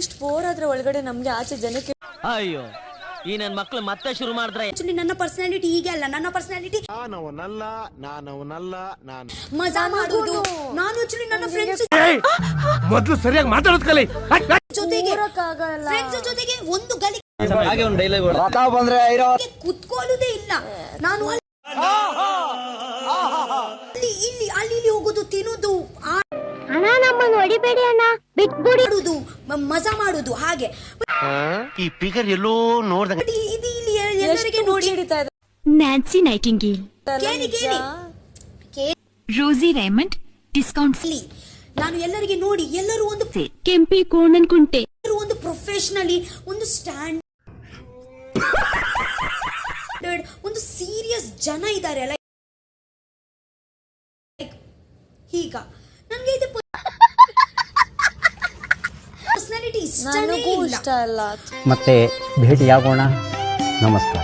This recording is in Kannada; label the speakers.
Speaker 1: ಇಷ್ಟು ಬೋರ್ ಆದ್ರೆ ಒಳಗಡೆ ನಮ್ಗೆ ಆಚೆ ಜನಕ್ಕೆ
Speaker 2: ಅಯ್ಯೋ ಈ ನನ್ನ ಮಕ್ಕಳು ಮತ್ತೆ ಶುರು ಮಾಡಿದ್ರೆ
Speaker 3: ಆಕ್ಚುಲಿ ನನ್ನ ಪರ್ಸನಾಲಿಟಿ ಹೀಗೆ ಅಲ್ಲ. ನನ್ನ ಪರ್ಸನಾಲಿಟಿ ನಾನು ಮಜಾ ಮಾಡುದು. ನಾನು ಆಕ್ಚುಲಿ ನನ್ನ ಫ್ರೆಂಡ್ಸ್
Speaker 4: ಮೊದಲು ಸರಿಯಾಗಿ ಮಾತಾಡೋದು ಕಲಿ.
Speaker 3: ಜೊತೆಗೆ
Speaker 1: ಆಗಲ್ಲ.
Speaker 3: ಫ್ರೆಂಡ್ಸ್ ಜೊತೆಗೆ ಒಂದು ಗಲಿ
Speaker 2: ಹಾಗೆ ಒಂದು ಡೈಲಾಗ್
Speaker 3: ಕುತ್ಕೊಳ್ಳುದೇ ಇಲ್ಲ. ನಾನು ಅಲ್ಲಿ ಇಲ್ಲಿ ಅಲ್ಲಿ ಹೋಗುದು, ತಿನ್ನುದು,
Speaker 5: ಅಣ್ಣ ನಮ್ಮನ್ನು ಹೊಡಿಬೇಡಿ ಅಣ್ಣ, ಬಿಟ್ಬಿಡಿ,
Speaker 3: ಮಜಾ ಮಾಡುದು. ಹಾಗೆ
Speaker 4: ಈ ಫಿಗರ್ ಎಲ್ಲೋ ನೋಡ್ದಂಗ
Speaker 3: ಇದು ಇಲ್ಲಿ ಎಲ್ಲರಿಗೆ ನೋಡಿ
Speaker 1: ಹಿಡಿತಾ ಇದೆ.
Speaker 5: ನ್ಯಾನ್ಸಿ ನೈಟಿಂಗೇಲ್,
Speaker 3: ಕೇಳಿ ಕೇಳಿ
Speaker 5: ರೋಸಿ ರೇಮಂಡ್, ಡಿಸ್ಕೌಂಟ್
Speaker 3: ಇಲ್ಲಿ ನಾನು ಎಲ್ಲರಿಗೆ ನೋಡಿ ಎಲ್ಲರೂ ಒಂದು
Speaker 5: ಕೆಂಪಿ ಕೋಣನ್ ಕುಂಟೆ,
Speaker 3: ಒಂದು ಪ್ರೊಫೆಷನಲಿ, ಒಂದು ಸ್ಟ್ಯಾಂಡ್, ಒಂದು ಸೀರಿಯಸ್ ಜನ ಇದ್ದಾರೆ ಅಲ್ಲ. ಈಗ ನನಗೆ ಇದು ಪರ್ಸನಾಲಿಟಿ ಇಷ್ಟನೇ ಇಲ್ಲ.
Speaker 1: ಇಷ್ಟ ಅಲ್ಲ.
Speaker 6: ಮತ್ತೆ ಭೇಟಿಯಾಗೋಣ. ನಮಸ್ಕಾರ.